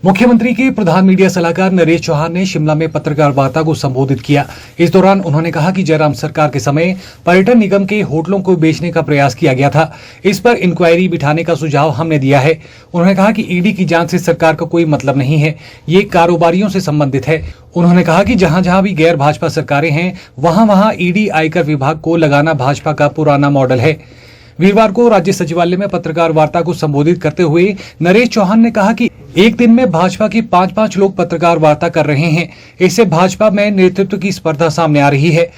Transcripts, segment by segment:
मुख्यमंत्री के प्रधान मीडिया सलाहकार नरेश चौहान ने शिमला में पत्रकार वार्ता को संबोधित किया। इस दौरान उन्होंने कहा कि जयराम सरकार के समय पर्यटन निगम के होटलों को बेचने का प्रयास किया गया था। इस पर इंक्वायरी बिठाने का सुझाव हमने दिया है। उन्होंने कहा कि ईडी की जांच से सरकार का कोई मतलब नहीं है, ये कारोबारियों से संबंधित है। उन्होंने कहा कि जहां जहां भी गैर भाजपा सरकारें हैं वहां वहां ईडी आयकर विभाग को लगाना भाजपा का पुराना मॉडल है। वीरवार को राज्य सचिवालय में पत्रकार वार्ता को संबोधित करते हुए नरेश चौहान ने कहा कि एक दिन में भाजपा के 5-5 लोग पत्रकार वार्ता कर रहे हैं। इससे भाजपा में नेतृत्व की स्पर्धा सामने आ रही है।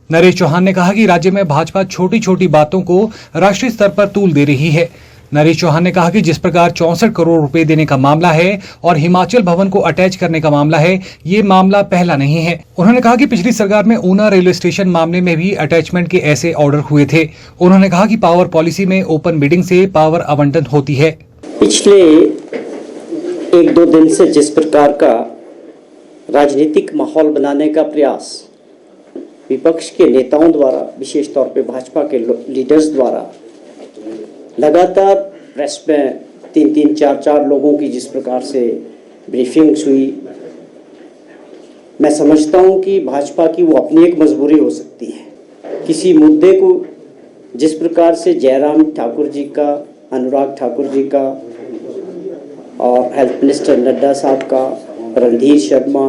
नरेश चौहान ने कहा कि राज्य में भाजपा छोटी छोटी बातों को राष्ट्रीय स्तर पर तूल दे रही है। नरेश चौहान ने कहा कि जिस प्रकार 64 करोड़ रुपए देने का मामला है और हिमाचल भवन को अटैच करने का मामला है, ये मामला पहला नहीं है। उन्होंने कहा कि पिछली सरकार में ऊना रेलवे स्टेशन मामले में भी अटैचमेंट के ऐसे ऑर्डर हुए थे। उन्होंने कहा कि पावर पॉलिसी में ओपन बिडिंग से पावर आवंटन होती है। पिछले 1-2 दिन से जिस प्रकार का राजनीतिक माहौल बनाने का प्रयास विपक्ष के नेताओं द्वारा, विशेष तौर पे भाजपा के लीडर्स द्वारा लगातार प्रेस में 3-3, 4-4 लोगों की जिस प्रकार से ब्रीफिंग्स हुई, मैं समझता हूं कि भाजपा की वो अपनी एक मजबूरी हो सकती है। किसी मुद्दे को जिस प्रकार से जयराम ठाकुर जी का, अनुराग ठाकुर जी का और हेल्थ मिनिस्टर नड्डा साहब का, रणधीर शर्मा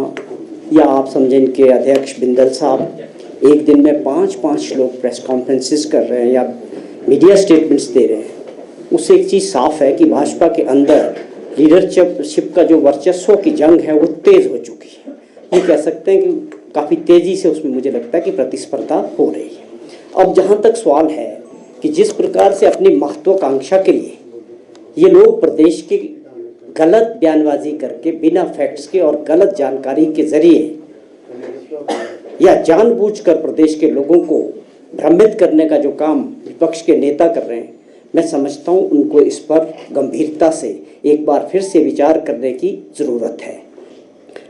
या आप समझें इनके अध्यक्ष बिंदल साहब, एक दिन में 5-5 लोग प्रेस कॉन्फ्रेंसेस कर रहे हैं या मीडिया स्टेटमेंट्स दे रहे हैं, उससे एक चीज़ साफ है कि भाजपा के अंदर लीडरशिप का जो वर्चस्व की जंग है वो तेज़ हो चुकी है। ये कह सकते हैं कि काफ़ी तेज़ी से उसमें मुझे लगता है कि प्रतिस्पर्धा हो रही है। अब जहाँ तक सवाल है कि जिस प्रकार से अपनी महत्वाकांक्षा के लिए ये लोग प्रदेश की गलत बयानबाजी करके, बिना फैक्ट्स के और गलत जानकारी के जरिए या जानबूझकर प्रदेश के लोगों को भ्रमित करने का जो काम विपक्ष के नेता कर रहे हैं, मैं समझता हूं उनको इस पर गंभीरता से एक बार फिर से विचार करने की ज़रूरत है।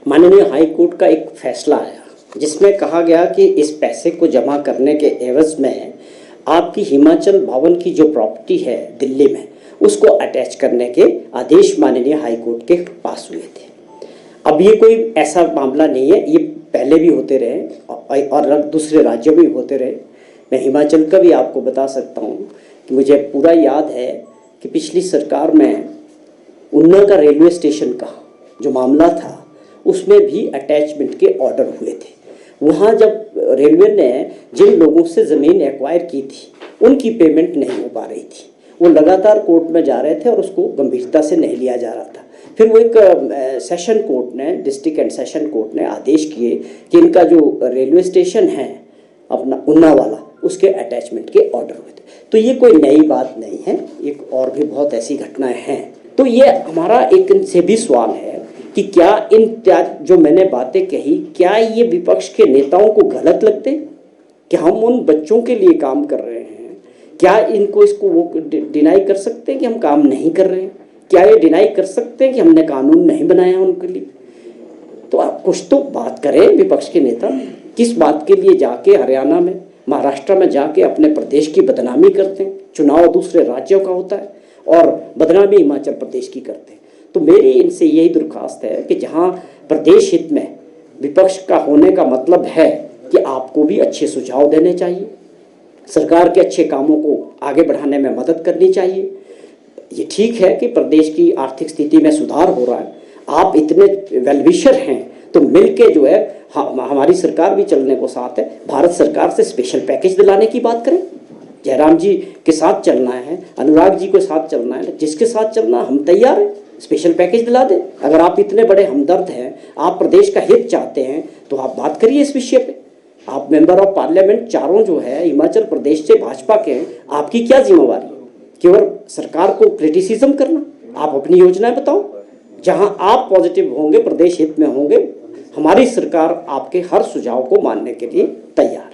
माननीय हाई कोर्ट का एक फैसला आया जिसमें कहा गया कि इस पैसे को जमा करने के एवज में आपकी हिमाचल भवन की जो प्रॉपर्टी है दिल्ली में, उसको अटैच करने के आदेश माननीय हाई कोर्ट के पास हुए थे। अब ये कोई ऐसा मामला नहीं है, ये पहले भी होते रहे और दूसरे राज्यों में भी होते रहे। मैं हिमाचल का भी आपको बता सकता हूँ कि मुझे पूरा याद है कि पिछली सरकार में ऊना का रेलवे स्टेशन का जो मामला था उसमें भी अटैचमेंट के ऑर्डर हुए थे। वहाँ जब रेलवे ने जिन लोगों से ज़मीन एक्वायर की थी उनकी पेमेंट नहीं हो पा रही थी, वो लगातार कोर्ट में जा रहे थे और उसको गंभीरता से नहीं लिया जा रहा था। फिर वो एक सेशन कोर्ट ने, डिस्ट्रिक्ट एंड सेशन कोर्ट ने आदेश किए कि इनका जो रेलवे स्टेशन है अपना ऊना वाला, उसके अटैचमेंट के ऑर्डर हुए थे। तो ये कोई नई बात नहीं है, एक और भी बहुत ऐसी घटनाएं हैं। तो ये हमारा एक इनसे भी सवाल है कि क्या इन जो मैंने बातें कही, क्या ये विपक्ष के नेताओं को गलत लगते? क्या हम उन बच्चों के लिए काम कर रहे हैं? क्या इसको वो डिनाई कर सकते हैं कि हम काम नहीं कर रहे हैं? क्या ये डिनाई कर सकते हैं कि हमने कानून नहीं बनाया उनके लिए? तो आप कुछ तो बात करें विपक्ष के नेता। किस बात के लिए जाके हरियाणा में, महाराष्ट्र में जाके अपने प्रदेश की बदनामी करते हैं? चुनाव दूसरे राज्यों का होता है और बदनामी हिमाचल प्रदेश की करते हैं। तो मेरी इनसे यही दरख्वास्त है कि जहां प्रदेश हित में विपक्ष का होने का मतलब है कि आपको भी अच्छे सुझाव देने चाहिए, सरकार के अच्छे कामों को आगे बढ़ाने में मदद करनी चाहिए। ये ठीक है कि प्रदेश की आर्थिक स्थिति में सुधार हो रहा है, आप इतने वेलविशर हैं तो मिलके जो है हमारी सरकार भी चलने को साथ है, भारत सरकार से स्पेशल पैकेज दिलाने की बात करें। जयराम जी के साथ चलना है, अनुराग जी के साथ चलना है, जिसके साथ चलना हम तैयार हैं, स्पेशल पैकेज दिला दें। अगर आप इतने बड़े हमदर्द हैं, आप प्रदेश का हित चाहते हैं, तो आप बात करिए इस विषय पे। आप मेंबर ऑफ पार्लियामेंट चारों जो है हिमाचल प्रदेश से भाजपा के हैं, आपकी क्या जिम्मेवारी? केवल सरकार को क्रिटिसिज्म करना? आप अपनी योजनाएं बताओ, जहां आप पॉजिटिव होंगे, प्रदेश हित में होंगे, हमारी सरकार आपके हर सुझाव को मानने के लिए तैयार है।